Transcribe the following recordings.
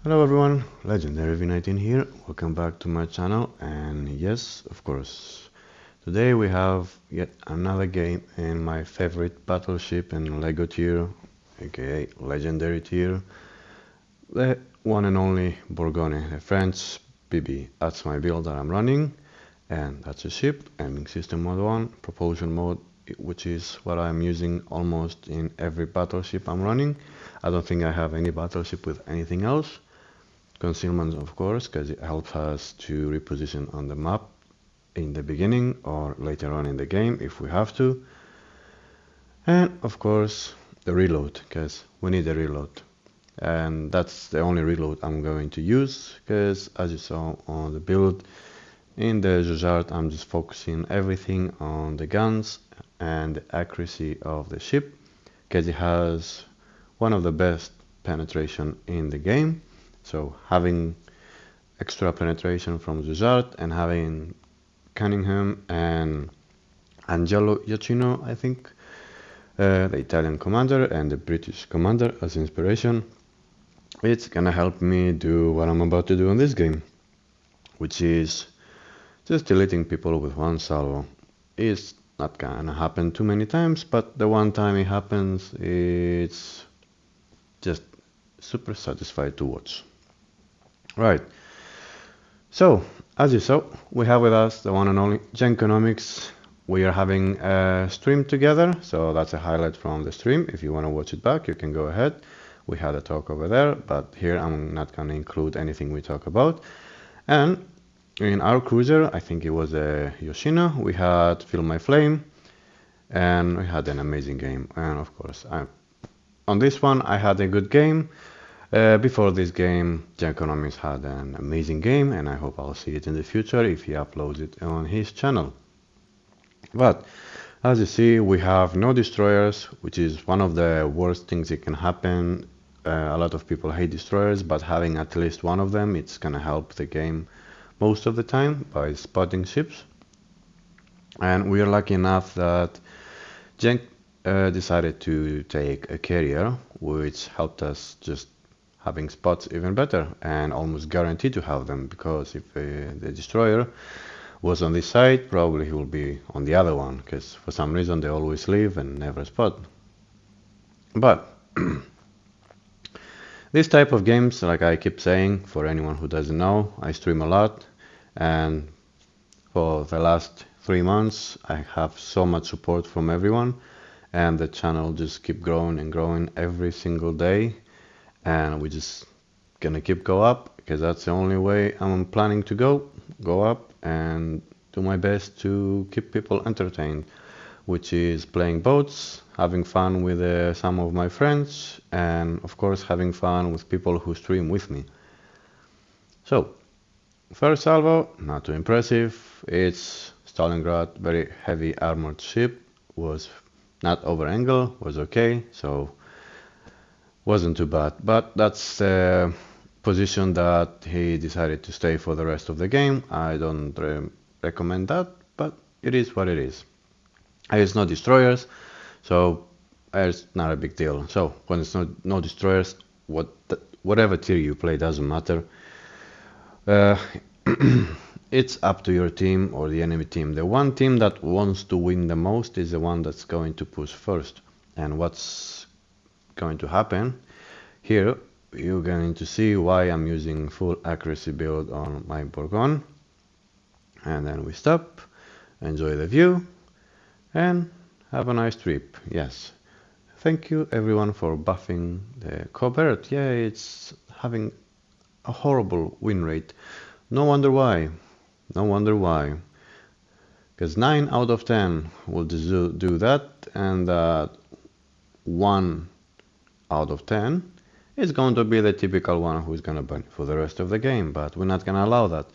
Hello everyone, Legendary V19 here. Welcome back to my channel, and yes, of course, today we have yet another game in my favorite Battleship and Lego tier, aka Legendary tier, the one and only Bourgogne, the French BB. That's my build that I'm running, and that's a ship, aiming system mode 1, propulsion mode, which is what I'm using almost in every battleship I'm running. I don't think I have any battleship with anything else. Concealment, of course, because it helps us to reposition on the map in the beginning or later on in the game if we have to. And of course the reload, because we need a reload, and that's the only reload I'm going to use, because as you saw on the build in the Jujart, I'm just focusing everything on the guns and the accuracy of the ship, because it has one of the best penetration in the game. So having extra penetration from Jujart and having Cunningham and Angelo Iacchino, I think, the Italian commander and the British commander as inspiration, it's gonna help me do what I'm about to do in this game, which is just deleting people with one salvo. It's not gonna happen too many times, but the one time it happens, it's just super satisfied to watch. Right, so as you saw, we have with us the one and only Genkonomics. We are having a stream together, so that's a highlight from the stream. If you want to watch it back, you can go ahead. We had a talk over there, but here I'm not going to include anything we talk about. And in our cruiser, I think it was a Yoshino, we had Feel My Flame, and we had an amazing game. And of course, on this one, I had a good game. Before this game, Genkonomics had an amazing game, and I hope I'll see it in the future if he uploads it on his channel. But as you see, we have no destroyers, which is one of the worst things that can happen. A lot of people hate destroyers, but having at least one of them, it's gonna help the game most of the time by spotting ships. And we are lucky enough that Genk decided to take a carrier, which helped us just having spots even better, and almost guaranteed to have them, because if the destroyer was on this side, probably he will be on the other one, because for some reason they always leave and never spot. But this type of games, like I keep saying, for anyone who doesn't know, I stream a lot, and for the last 3 months I have so much support from everyone, and the channel just keep growing and growing every single day. And we're just gonna keep go up, because that's the only way I'm planning to go up and do my best to keep people entertained, which is playing boats, having fun with some of my friends, and of course having fun with people who stream with me. So first salvo, not too impressive. It's Stalingrad, very heavy armored ship, was not over angle, was okay, so wasn't too bad, but that's the position that he decided to stay for the rest of the game. I don't recommend that, but it is what it is. It's no destroyers, so it's not a big deal. So when it's no destroyers, whatever tier you play doesn't matter. It's up to your team or the enemy team. The one team that wants to win the most is the one that's going to push first. And what's going to happen here, you're going to see why I'm using full accuracy build on my Bourgogne. And then we stop, enjoy the view, and have a nice trip. Yes, thank you everyone for buffing the Cobert. Yeah, it's having a horrible win rate. No wonder why, no wonder why, because 9 out of 10 will do that, and 1 out of 10 is going to be the typical one who's going to burn for the rest of the game, but we're not going to allow that.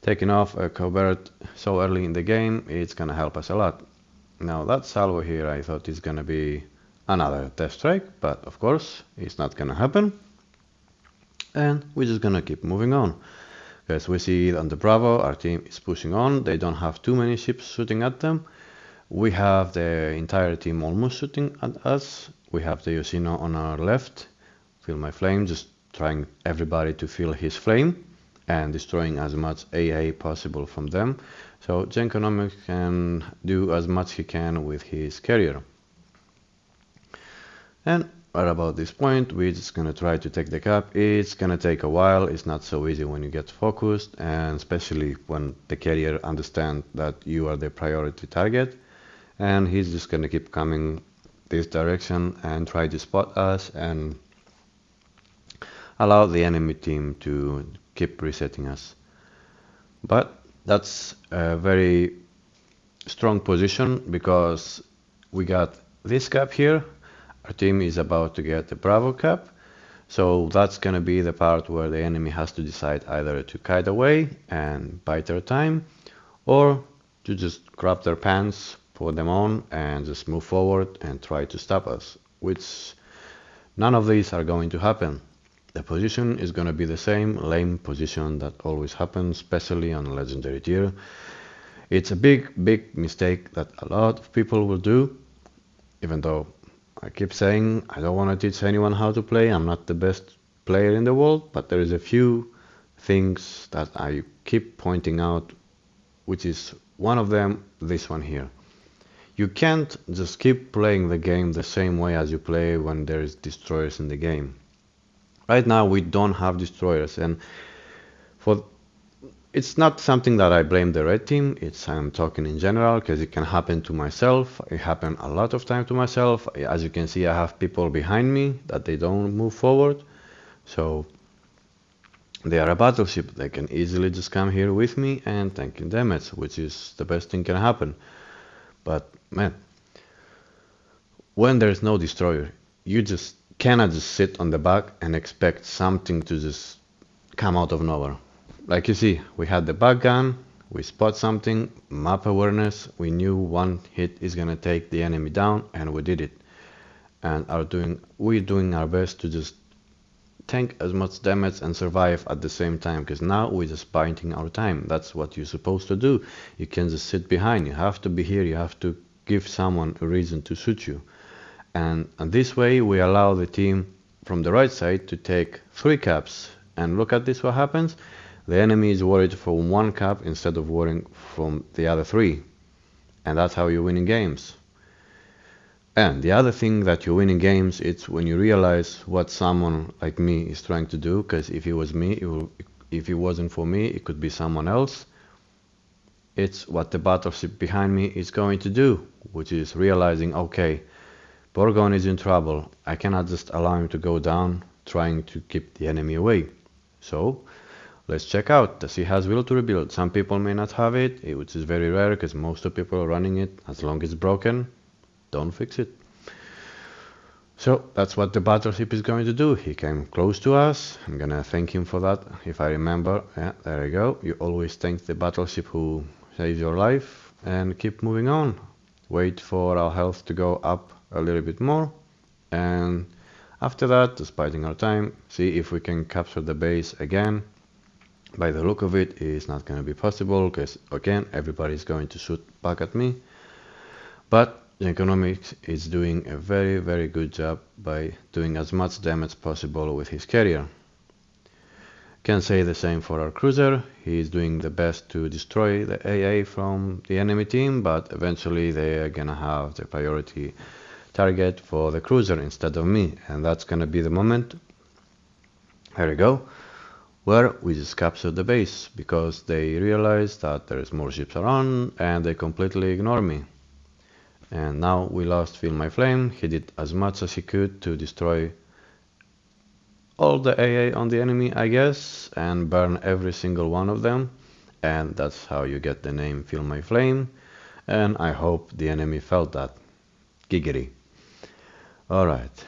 Taking off a Cobert so early in the game, it's going to help us a lot. Now that salvo here, I thought is going to be another test strike, but of course it's not going to happen, and we're just going to keep moving on. As we see on the Bravo, our team is pushing on. They don't have too many ships shooting at them. We have the entire team almost shooting at us. We have the Yoshino on our left. Feel My Flame just trying everybody to feel his flame and destroying as much AA possible from them. So Jankonomics can do as much he can with his carrier. And right about this point, we're just gonna try to take the cap. It's gonna take a while. It's not so easy when you get focused, and especially when the carrier understands that you are the priority target. And he's just gonna keep coming this direction and try to spot us and allow the enemy team to keep resetting us. But that's a very strong position because we got this cap here. Our team is about to get the Bravo cap. So that's gonna be the part where the enemy has to decide either to kite away and bite their time, or to just grab their pants, put them on, and just move forward and try to stop us, which none of these are going to happen. The position is gonna be the same lame position that always happens, especially on legendary tier. It's a big mistake that a lot of people will do, even though I keep saying I don't want to teach anyone how to play. I'm not the best player in the world, but there is a few things that I keep pointing out, which is one of them, this one here. You can't just keep playing the game the same way as you play when there is destroyers in the game. Right now we don't have destroyers, and it's not something that I blame the red team. I'm talking in general because it can happen to myself. It happened a lot of time to myself. As you can see, I have people behind me that they don't move forward. So they are a battleship. They can easily just come here with me and tanking damage, which is the best thing can happen. But man, when there's no destroyer, you just cannot just sit on the back and expect something to just come out of nowhere. Like you see, we had the back gun, we spot something, map awareness, we knew one hit is gonna take the enemy down, and we did it. And we're doing our best to just tank as much damage and survive at the same time, because now we're just biding our time. That's what you're supposed to do. You can just sit behind, you have to be here, you have to give someone a reason to shoot you. And this way we allow the team from the right side to take 3 caps. And look at this, what happens. The enemy is worried from 1 cap instead of worrying from the other 3. And that's how you win in games. And the other thing that you win in games, it's when you realize what someone like me is trying to do, because if it was me, if it wasn't for me, it could be someone else. It's what the battleship behind me is going to do, which is realizing, okay, Bourgogne is in trouble. I cannot just allow him to go down, trying to keep the enemy away. So let's check out. Does he has will to rebuild? Some people may not have it, which is very rare because most of the people are running it. As long as it's broken, don't fix it. So that's what the battleship is going to do. He came close to us. I'm gonna thank him for that, if I remember. Yeah, there you go. You always thank the battleship who saves your life, and keep moving on. Wait for our health to go up a little bit more, and after that, just biding our time, see if we can capture the base again. By the look of it, it's not going to be possible because again everybody's going to shoot back at me. But Economics is doing a very good job by doing as much damage possible with his carrier. Can say the same for our cruiser. He is doing the best to destroy the AA from the enemy team, but eventually they are gonna have the priority target for the cruiser instead of me, and that's gonna be the moment. Here we go. Where we just captured the base because they realized that there's more ships around and they completely ignore me. And now we lost Feel My Flame. He did as much as he could to destroy all the AA on the enemy, I guess, and burn every single one of them. And that's how you get the name Feel My Flame. And I hope the enemy felt that. Giggity. Alright.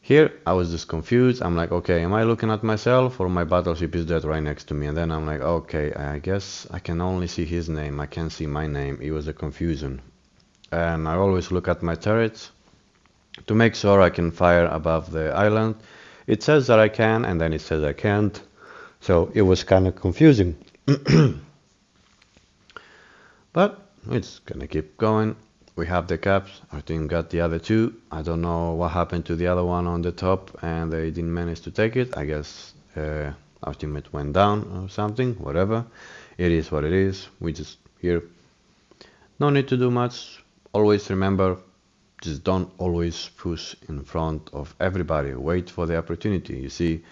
Here I was just confused. I'm like, okay, am I looking at myself or my battleship is dead right next to me? And then I'm like, okay, I guess I can only see his name. I can't see my name. It was a confusion. And I always look at my turrets to make sure I can fire above the island. It says that I can, and then it says I can't. So it was kind of confusing. But it's gonna keep going. we have the caps. Our team got the other two. I don't know what happened to the other one on the top, and they didn't manage to take it. I guess our teammate went down or something. Whatever. It is what it is. We just here. No need to do much. Always remember, just don't always push in front of everybody. Wait for the opportunity. You see,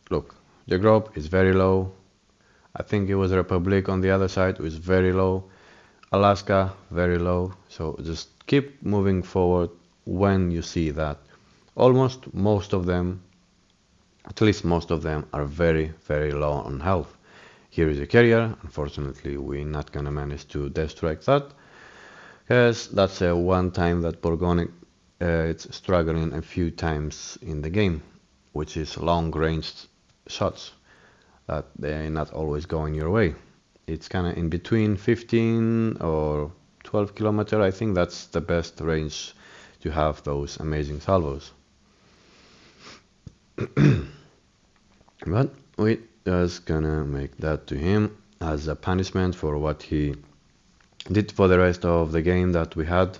look, the group is very low. I think it was Republic on the other side, which is very low. Alaska, very low. So just keep moving forward when you see that. Almost most of them, at least most of them, are very, very low on health. Here is a carrier. Unfortunately, we're not gonna manage to destroy that, because that's one time that Bourgogne it's struggling a few times in the game, which is long-range shots that they're not always going your way. It's kind of in between 15 or 12 kilometer. I think that's the best range to have those amazing salvos. But we just gonna make that to him as a punishment for what he did for the rest of the game that we had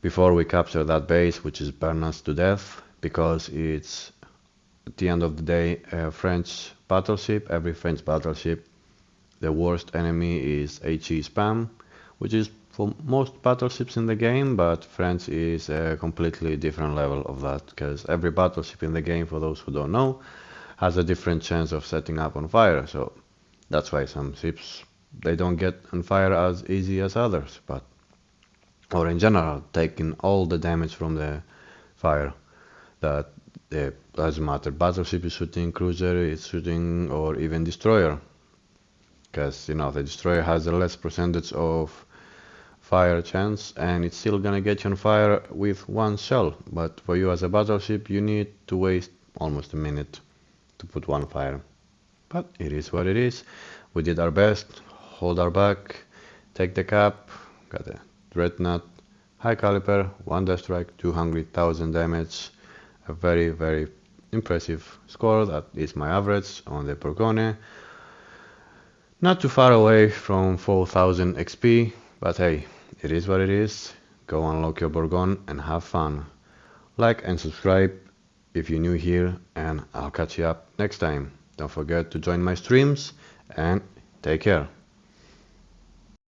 before we capture that base, which is burn us to death, because it's at the end of the day a French battleship. Every French battleship, the worst enemy is HE spam, which is for most battleships in the game, but French is a completely different level of that, because every battleship in the game, for those who don't know, has a different chance of setting up on fire. So that's why some ships, they don't get on fire as easy as others, but or in general, taking all the damage from the fire that doesn't matter. Battleship is shooting, cruiser is shooting, or even destroyer, because you know the destroyer has a less percentage of fire chance, and it's still gonna get you on fire with one shell. But for you as a battleship, you need to waste almost a minute to put one fire. But it is what it is. We did our best, hold our back, take the cap, got a dreadnought, high caliber, one death strike, 200,000 damage, a very, very impressive score. That is my average on the Bourgogne. Not too far away from 4000 XP, but hey, it is what it is. Go unlock your Bourgogne and have fun. Like and subscribe if you're new here, and I'll catch you up next time. Don't forget to join my streams, and take care.